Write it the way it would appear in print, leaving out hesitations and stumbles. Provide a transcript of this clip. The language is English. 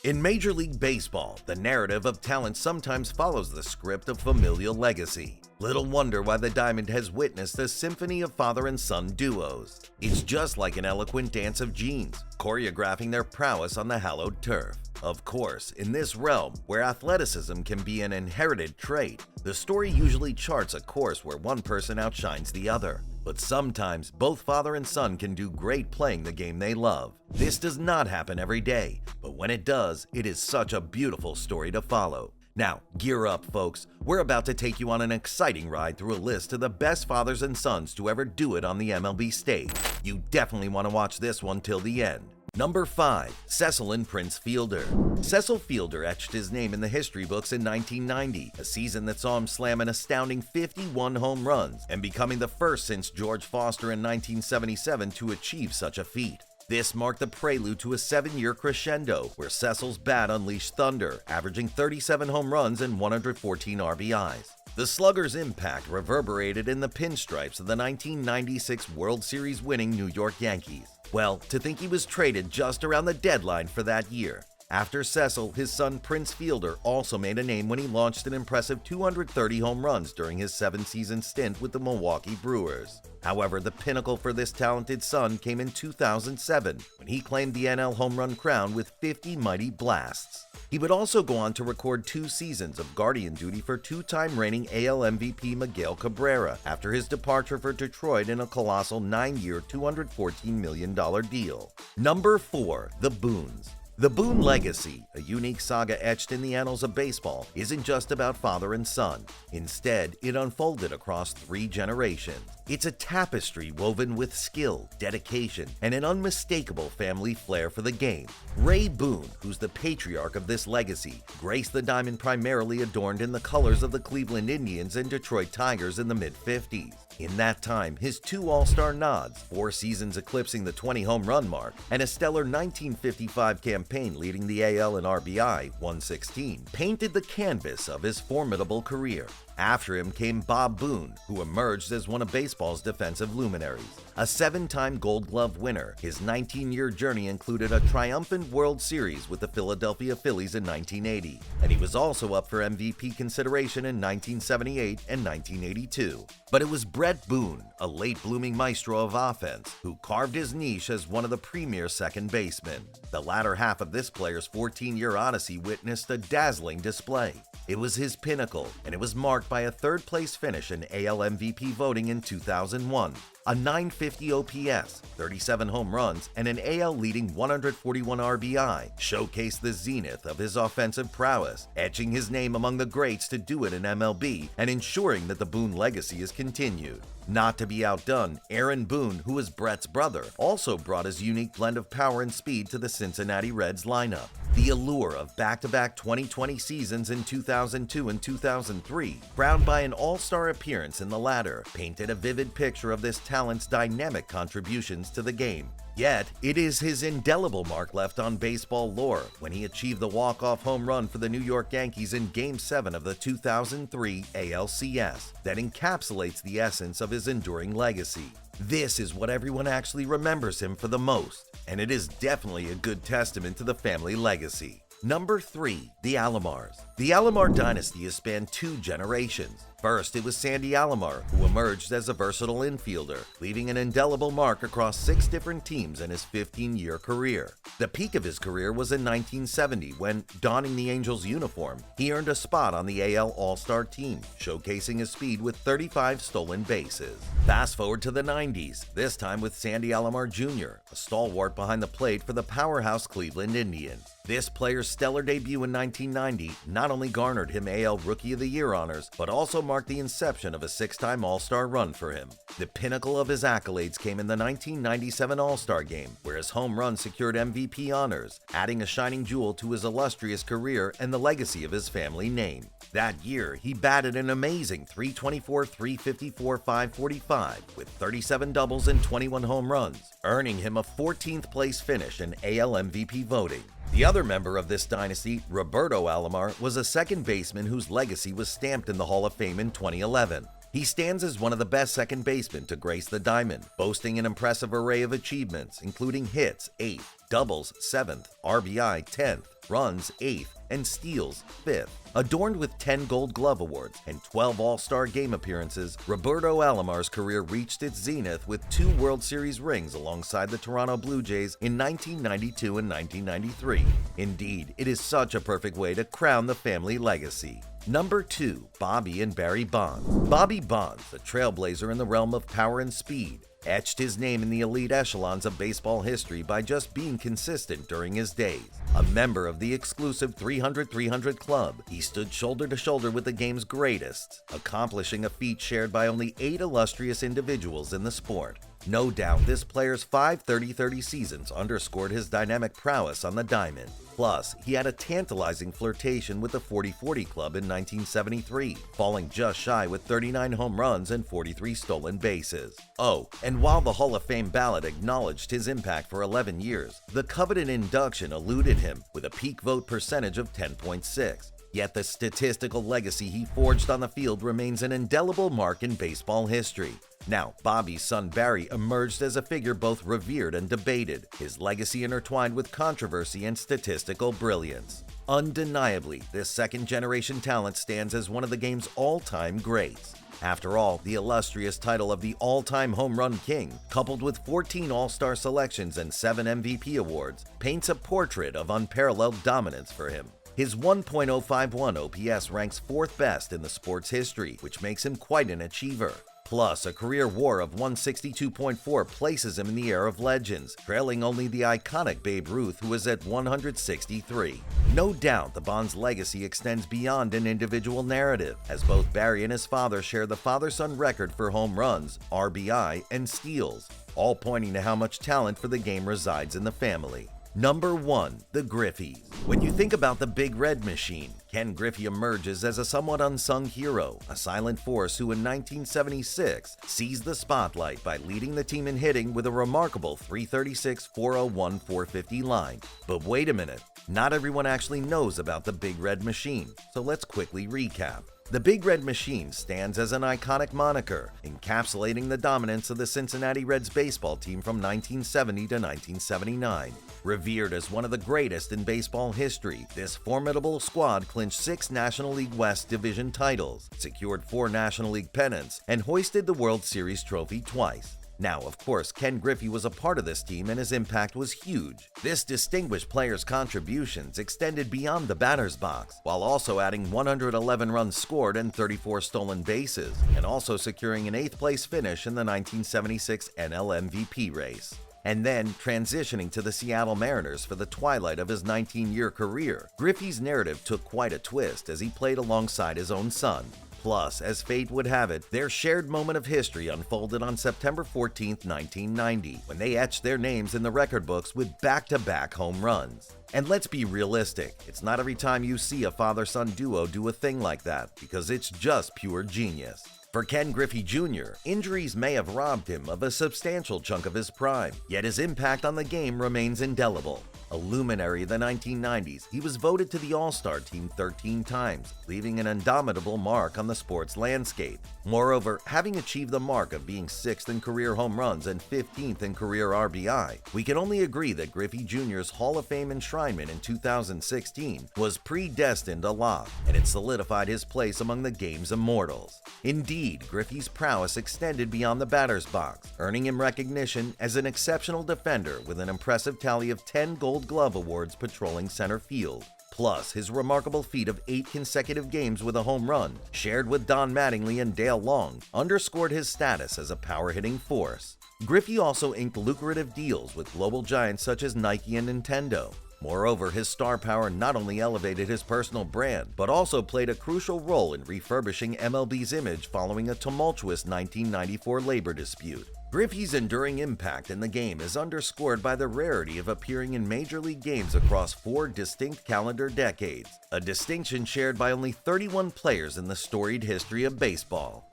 In Major League Baseball, the narrative of talent sometimes follows the script of familial legacy. Little wonder why the Diamond has witnessed a symphony of father and son duos. It's just like an eloquent dance of genes, choreographing their prowess on the hallowed turf. Of course, in this realm, where athleticism can be an inherited trait, the story usually charts a course where one person outshines the other. But sometimes, both father and son can do great playing the game they love. This does not happen every day, but when it does, it is such a beautiful story to follow. Now, gear up, folks. We're about to take you on an exciting ride through a list of the best fathers and sons to ever do it on the MLB stage. You definitely want to watch this one till the end. Number 5. Cecil and Prince Fielder. Cecil Fielder etched his name in the history books in 1990, a season that saw him slam an astounding 51 home runs and becoming the first since George Foster in 1977 to achieve such a feat. This marked the prelude to a 7-year crescendo where Cecil's bat unleashed thunder, averaging 37 home runs and 114 RBIs. The slugger's impact reverberated in the pinstripes of the 1996 World Series winning New York Yankees. Well, to think he was traded just around the deadline for that year. After Cecil, his son Prince Fielder also made a name when he launched an impressive 230 home runs during his 7-season stint with the Milwaukee Brewers. However, the pinnacle for this talented son came in 2007, when he claimed the NL home run crown with 50 mighty blasts. He would also go on to record 2 seasons of guardian duty for 2-time reigning AL MVP Miguel Cabrera after his departure for Detroit in a colossal 9-year, $214 million deal. Number 4. The Boones. The Boone legacy, a unique saga etched in the annals of baseball, isn't just about father and son. Instead, it unfolded across 3 generations. It's a tapestry woven with skill, dedication, and an unmistakable family flair for the game. Ray Boone, who's the patriarch of this legacy, graced the diamond primarily adorned in the colors of the Cleveland Indians and Detroit Tigers in the mid-50s. In that time, his 2 All-Star nods, 4 seasons eclipsing the 20 home run mark, and a stellar 1955 campaign leading the AL in RBI, 116, painted the canvas of his formidable career. After him came Bob Boone, who emerged as one of baseball's defensive luminaries. A 7-time Gold Glove winner, his 19-year journey included a triumphant World Series with the Philadelphia Phillies in 1980, and he was also up for MVP consideration in 1978 and 1982. But it was Brett Boone, a late-blooming maestro of offense, who carved his niche as one of the premier second basemen. The latter half of this player's 14-year odyssey witnessed a dazzling display. It was his pinnacle, and it was marked by a 3rd-place finish in AL MVP voting in 2001. A .950 OPS, 37 home runs, and an AL-leading 141 RBI showcased the zenith of his offensive prowess, etching his name among the greats to do it in MLB and ensuring that the Boone legacy is continued. Not to be outdone, Aaron Boone, who is Brett's brother, also brought his unique blend of power and speed to the Cincinnati Reds lineup. The allure of back-to-back 2020 seasons in 2002 and 2003, crowned by an all-star appearance in the latter, painted a vivid picture of this talent's dynamic contributions to the game. Yet, it is his indelible mark left on baseball lore when he achieved the walk-off home run for the New York Yankees in Game 7 of the 2003 ALCS that encapsulates the essence of his enduring legacy. This is what everyone actually remembers him for the most, and it is definitely a good testament to the family legacy. Number 3. The Alamars. The Alamar dynasty has spanned 2 generations. First, it was Sandy Alamar, who emerged as a versatile infielder, leaving an indelible mark across 6 different teams in his 15-year career. The peak of his career was in 1970 when, donning the Angels uniform, he earned a spot on the AL All-Star team, showcasing his speed with 35 stolen bases. Fast forward to the 90s, this time with Sandy Alamar Jr., a stalwart behind the plate for the powerhouse Cleveland Indians. This player's stellar debut in 1990 not only garnered him AL Rookie of the Year honors, but also marked the inception of a 6-time All-Star run for him. The pinnacle of his accolades came in the 1997 All-Star Game, where his home run secured MVP honors, adding a shining jewel to his illustrious career and the legacy of his family name. That year, he batted an amazing .324, .354, .545 with 37 doubles and 21 home runs, earning him a 14th place finish in AL MVP voting. The other member of this dynasty, Roberto Alomar, was a second baseman whose legacy was stamped in the Hall of Fame in 2011. He stands as one of the best second basemen to grace the diamond, boasting an impressive array of achievements, including hits 8th, doubles 7th, RBI 10th, runs 8th, and steals 5th. Adorned with 10 Gold Glove Awards and 12 All-Star Game appearances, Roberto Alamar's career reached its zenith with 2 World Series rings alongside the Toronto Blue Jays in 1992 and 1993. Indeed, it is such a perfect way to crown the family legacy. Number 2. Bobby and Barry Bonds. Bobby Bonds, a trailblazer in the realm of power and speed, etched his name in the elite echelons of baseball history by just being consistent during his days. A member of the exclusive 300-300 club, he stood shoulder to shoulder with the game's greatest, accomplishing a feat shared by only 8 illustrious individuals in the sport. No doubt this player's 5 30-30 seasons underscored his dynamic prowess on the diamond. Plus, he had a tantalizing flirtation with the 40-40 club in 1973, falling just shy with 39 home runs and 43 stolen bases. Oh, and while the Hall of Fame ballot acknowledged his impact for 11 years, the coveted induction eluded him with a peak vote percentage of 10.6. Yet the statistical legacy he forged on the field remains an indelible mark in baseball history. Now, Bobby's son Barry emerged as a figure both revered and debated, his legacy intertwined with controversy and statistical brilliance. Undeniably, this second-generation talent stands as one of the game's all-time greats. After all, the illustrious title of the all-time home run king, coupled with 14 All-Star selections and 7 MVP awards, paints a portrait of unparalleled dominance for him. His 1.051 OPS ranks 4th best in the sport's history, which makes him quite an achiever. Plus, a career WAR of 162.4 places him in the era of legends, trailing only the iconic Babe Ruth, who is at 163. No doubt the Bonds' legacy extends beyond an individual narrative, as both Barry and his father share the father-son record for home runs, RBI, and steals, all pointing to how much talent for the game resides in the family. Number 1. The Griffies. When you think about the Big Red Machine, Ken Griffey emerges as a somewhat unsung hero, a silent force who in 1976 seized the spotlight by leading the team in hitting with a remarkable 336, 401, 450 line. But wait a minute, not everyone actually knows about the Big Red Machine, so let's quickly recap. The Big Red Machine stands as an iconic moniker, encapsulating the dominance of the Cincinnati Reds baseball team from 1970 to 1979. Revered as one of the greatest in baseball history, this formidable squad clinched 6 National League West Division titles, secured 4 National League pennants, and hoisted the World Series trophy twice. Now, of course, Ken Griffey was a part of this team and his impact was huge. This distinguished player's contributions extended beyond the batter's box, while also adding 111 runs scored and 34 stolen bases, and also securing an 8th-place finish in the 1976 NL MVP race. And then transitioning to the Seattle Mariners for the twilight of his 19-year career, Griffey's narrative took quite a twist as he played alongside his own son. Plus, as fate would have it, their shared moment of history unfolded on September 14, 1990, when they etched their names in the record books with back-to-back home runs. And let's be realistic, it's not every time you see a father-son duo do a thing like that, because it's just pure genius. For Ken Griffey Jr., injuries may have robbed him of a substantial chunk of his prime, yet his impact on the game remains indelible. A luminary of the 1990s, he was voted to the All-Star team 13 times, leaving an indomitable mark on the sports landscape. Moreover, having achieved the mark of being 6th in career home runs and 15th in career RBI, we can only agree that Griffey Jr.'s Hall of Fame enshrinement in 2016 was predestined a lock, and it solidified his place among the game's immortals. Indeed, Griffey's prowess extended beyond the batter's box, earning him recognition as an exceptional defender with an impressive tally of 10 Gold Glove Awards patrolling center field. Plus, his remarkable feat of 8 consecutive games with a home run, shared with Don Mattingly and Dale Long, underscored his status as a power-hitting force. Griffey also inked lucrative deals with global giants such as Nike and Nintendo. Moreover, his star power not only elevated his personal brand, but also played a crucial role in refurbishing MLB's image following a tumultuous 1994 labor dispute. Griffey's enduring impact in the game is underscored by the rarity of appearing in Major League games across 4 distinct calendar decades, a distinction shared by only 31 players in the storied history of baseball.